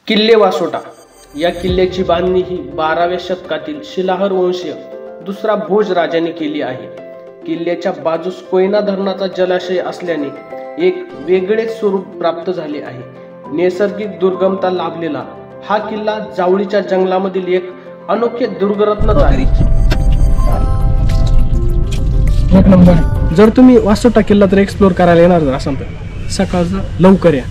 किल्ले वासोटा या किल्ल्याची बांधणी ही 12व्या शतकातील शिलाहर वंशीय दुसरा भोज राजाने केली आहे। किल्ल्याच्या बाजूस कोयना धरणाचा जलाशय असल्याने एक वेगळेच स्वरूप प्राप्त झाले आहे। नैसर्गिक दुर्गमता लाभलेला हा किल्ला जावळीच्या जंगलामधील एक अनोखे दुर्गरत्नच आहे। एक नंबर। जर तुम्ही वासोटा किल्ला तर एक्सप्लोर करायला येणार असाल तर सकाळचं लवकर या।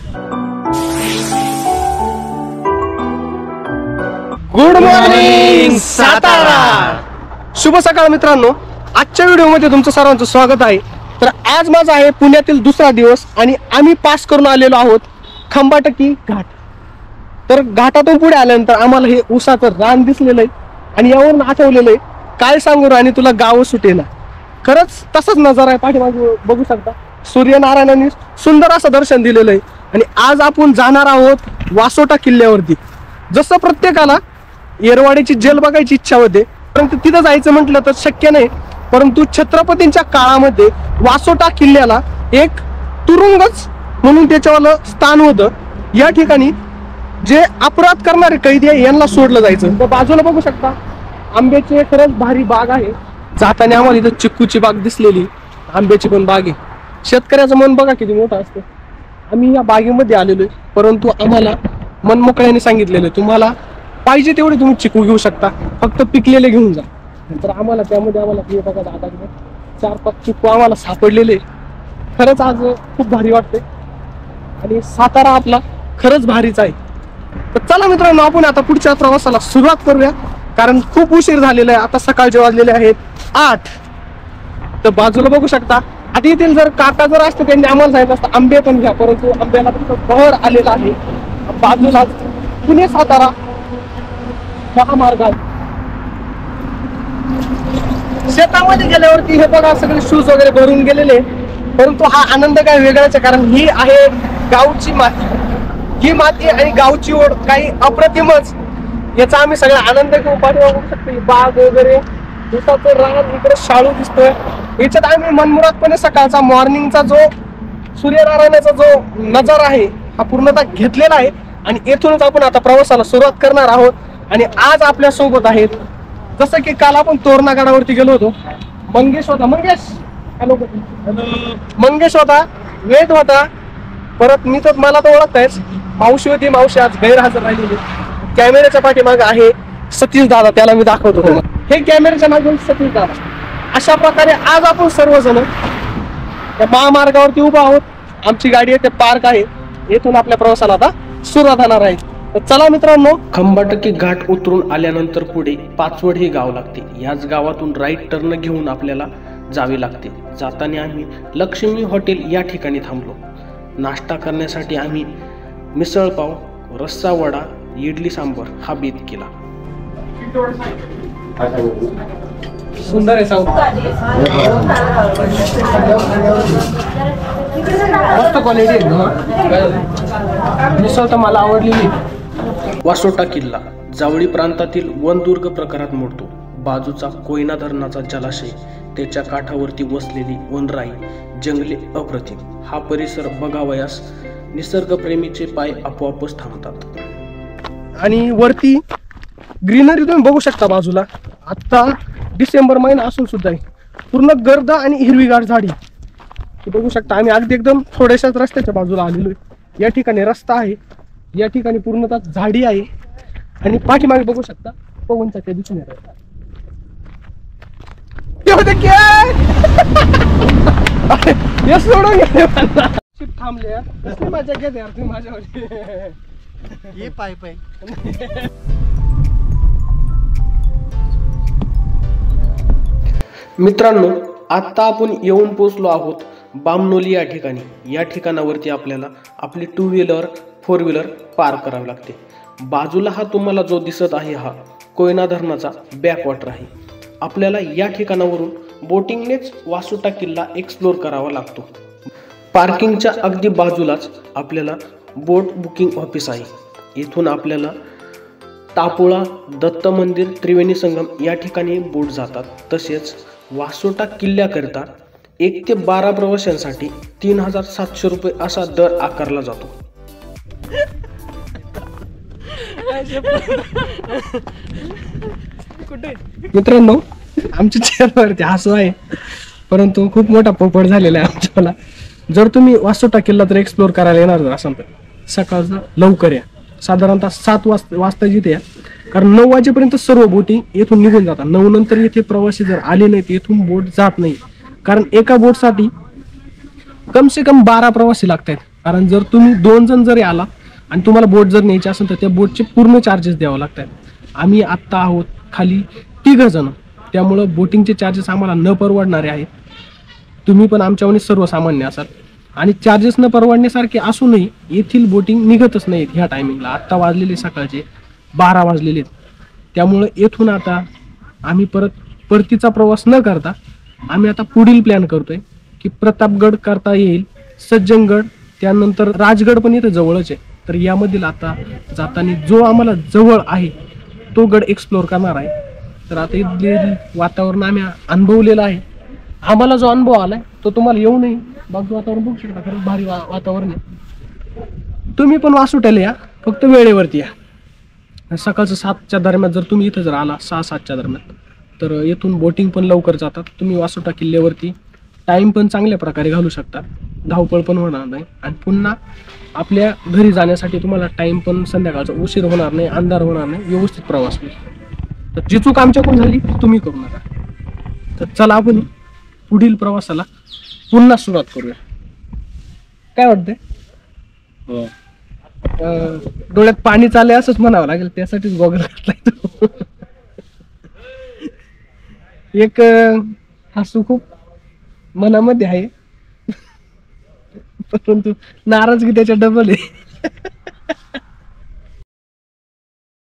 Good morning Satara. शुभ सकाळ मित्रांनो, आजच्या व्हिडिओमध्ये तुमचं सर्वांचं स्वागत आहे। तर आज माझा आहे पुण्यातील दुसरा दिवस आणि आम्ही पास करून आलेलो आहोत खंबाटकी घाट। तर घाटातून पुढे आल्यानंतर आम्हाला हे ऊसाचं रान दिसलेलं आहे आणि यावरून आठवलेलं आहे काय सांगू राणी तुला गाव सुटेना। खरंच तसंच नजारा आहे, पाठीमागे बघू शकता सूर्यनारायणाने सुंदर असं दर्शन दिलेलं आहे। आणि आज आपण जाणार आहोत वासोटा किल्ल्यावरती। जसं प्रत्येकाला येरवाड्याची जेल बघायची इच्छा होते, परंतु तिथं जायचं म्हटलं तर शक्य नाही। परंतु छत्रपतींच्या काळामध्ये वासोटा किल्ल्याला एक तुरुंगच म्हणून त्याच्यावालं स्थान होतं। या ठिकाणी जे अपराध करणारे कैदी आहे यांना सोडलं जायचं। तर बाजूला बघू शकता आंब्याची खरंच भारी बाग आहे। जाताना आम्हाला इथं चिक्कूची बाग दिसलेली, आंब्याची पण बाग आहे। शेतकऱ्याचं मन बघा किती मोठं असतं। आम्ही या बागेमध्ये आलेलो आहे, परंतु आम्हाला मनमोकळ्याने सांगितलेलं तुम्हाला पाहिजे तेवढे तुम्ही चिकू घेऊ शकता, फक्त पिकलेले घेऊन जा। नंतर आम्हाला त्यामध्ये बघा दादा 4-5 चिकू आम्हाला सापडलेले। खरंच आज खूप भारी वाटते आणि सातारा आपला खरंच भारीच आहे। तर चला मित्रांनो, आपण आता पुढच्या प्रवासाला सुरुवात करूया, कारण खूप उशीर झालेला आहे। आता सकाळचे वाजलेले आहेत 8। तर बाजूला बघू शकता आता येथील जर काका जर असते त्यांनी आम्हाला सांगितलं असतं आंबे पण घ्या, परंतु आंब्याला बहर आलेला आहे। बाजूला पुणे सातारा महामार्ग आहे। शेतामध्ये गेल्यावरती हे बघा सगळे शूज वगैरे भरून गेलेले, परंतु हा आनंद काय वेगळाच आहे, कारण ही आहे गावची माती। ही माती आणि गावची ओढ काही अप्रतिमच, याचा आम्ही सगळा आनंद घेऊ। बघू शकतो बाग वगैरे, ऊसाचं रान, इकडे शाळू दिसतोय। याच्यात आम्ही मनमुरादपणे सकाळचा मॉर्निंगचा जो सूर्यनारायणाचा जो नजारा आहे हा पूर्णतः घेतलेला आहे आणि येथूनच आपण आता प्रवासाला सुरुवात करणार आहोत। आणि आज आपल्या सोबत आहेत, जसं की काल आपण तोरणागडावरती गेलो होतो, मंगेश होता, मंगेश होता, वेद होता, परत मी तर मला तर ओळखतायच, मावशी होती, मावशी आज गैरहजर राहिलेली। कॅमेऱ्याच्या पाठीमागे आहे सतीश दादा, त्याला मी दाखवतो तुम्हाला, हे कॅमेऱ्याच्या मागे सतीश दादा। अशा प्रकारे आज आपण सर्वजण त्या महामार्गावरती उभा आहोत। आमची गाडी आहे ते पार्क आहे, येथून आपल्या प्रवासाला आता सुरुवात होणार आहे। तर चला मित्रांनो, खंबाटकी घाट उतरून आल्यानंतर पुढे पाचवड हे गाव लागते। याच गावातून राईट टर्न घेऊन आपल्याला जावे लागते। जाताना आम्ही लक्ष्मी हॉटेल या ठिकाणी थांबलो। नाश्ता करण्यासाठी आम्ही मिसळपाव, रस्सा वडा, इडली सांबर हा बेत केला। सुंदर आहे, सांग मस्त क्वालिटी आहे, मिसळ तर मला आवडलेली। वासोटा किल्ला जावळी प्रांतातील वनदुर्ग प्रकारात मोडतो। बाजूचा कोयना धरणाचा जलाशय, त्याच्या काठावरती वसलेली वनराई, जंगले अप्रतिम। हा परिसर बघावयास निसर्गप्रेमीचे पाय आपोआपच थांबतात। आणि वरती ग्रीनरी तुम्ही बघू शकता बाजूला। आता डिसेंबर महिना असून सुद्धा पूर्ण गर्द आणि हिरवीगार झाडी बघू शकता। आम्ही अगदी एकदम थोड्याशाच रस्त्याच्या बाजूला आलेलो आहे। या ठिकाणी रस्ता आहे, या ठिकाणी पूर्णतः झाडी आहे आणि पाठीमागे बघू शकता पवनचा त्या दिसून येत आहे। थांबले यार, मजा घेत यार तुम्ही माझ्यावर, ये पाय पाय। मित्रांनो, आता आपण येऊन पोहोचलो आहोत बामनोली या ठिकाणी। या ठिकाणावरती आपल्याला आपली 2 व्हीलर 4 व्हीलर पार्क करावी लागते। बाजूला हा तुम्हाला जो दिसत आहे हा कोयना धरणाचा बॅकवॉटर आहे। आपल्याला या ठिकाणावरून बोटिंगनेच वासोटा किल्ला एक्सप्लोर करावा लागतो। पार्किंगच्या अगदी बाजूलाच आपल्याला बोट बुकिंग ऑफिस आहे। इथून आपल्याला टापोळा, दत्त मंदिर, त्रिवेणी संगम या ठिकाणी बोट जातात। तसेच वासोटा किल्ल्याकरिता 1 ते 12 प्रवाशांसाठी 3700 रुपये असा दर आकारला जातो। कुठे मित्रांनो आमच्या चेहऱ्यावरती हसू आहे, परंतु खूप मोठा पोपट झालेला आहे आमच्याला. जर तुम्ही वासोटा किल्ला तर एक्सप्लोर करायला येणार जर असाल तर सकाळचं लवकर या, साधारणतः 7 वाजता जिथे या, कारण 9 वाजेपर्यंत सर्व बोटिंग येथून निघून जातात. 9 नंतर येथे प्रवासी जर आले नाहीत येथून बोट जात नाही, कारण एका बोटसाठी कम से कम 12 प्रवासी लागत आहेत. कारण जर तुम्ही 2 जण जरी आला आणि तुम्हाला बोट जर न्यायची असेल तर त्या बोटचे पूर्ण चार्जेस द्यावे लागतात. आम्ही आत्ता आहोत खाली 3 जण, त्यामुळं बोटिंगचे चार्जेस आम्हाला न परवडणारे आहेत. तुम्ही पण आमच्यावर सर्वसामान्य असाल आणि चार्जेस न परवडण्यासारखे असूनही येथील बोटिंग निघतच नाहीत ह्या टायमिंगला. आत्ता वाजलेले सकाळचे 12 वाजलेले आहेत. त्यामुळं येथून आता आम्ही परतीचा प्रवास न करता आम्ही आता पुढील प्लॅन करतोय की प्रतापगड करता येईल, सज्जनगड, त्यानंतर राजगड पण इथं जवळच आहे. तर यामधील आता जाताना जो आम्हाला जवळ आहे तो गड एक्सप्लोर करणार आहे. तर आता इथले वातावरण आम्ही अनुभवलेलं आहे. आम्हाला जो अनुभव आलाय तो तुम्हाला येऊ नये. बाकी वातावरण बघू शकता, खरंच भारी वातावरण आहे. तुम्ही पण वासोट्याला या, फक्त वेळेवरती या. सकाळचं 7च्या दरम्यान जर तुम्ही इथं जर आला 6-7च्या दरम्यान तर येथून बोटिंग पण लवकर जातात. तुम्ही वासोटा किल्ल्यावरती टाइम पण चांगल्या प्रकारे घालू शकता, धावपळ पण होणार नाही आणि पुन्हा आपल्या घरी जाण्यासाठी तुम्हाला टाइम पण संध्याकाळचा उशीर होणार नाही, अंधार होणार नाही, व्यवस्थित प्रवास होईल. तर जी चूक आमच्याकडून झाली तुम्ही करू नका. तर चला आपण पुढील प्रवासाला पुन्हा सुरुवात करूया. काय वाटतंय? डोळ्यात पाणी चाललंय असंच म्हणावं लागेल, त्यासाठीच गॉगल घातलाय तो. एक हसू खूप मनामध्ये आहे, परंतु नाराजगी त्याच्या डबल आहे.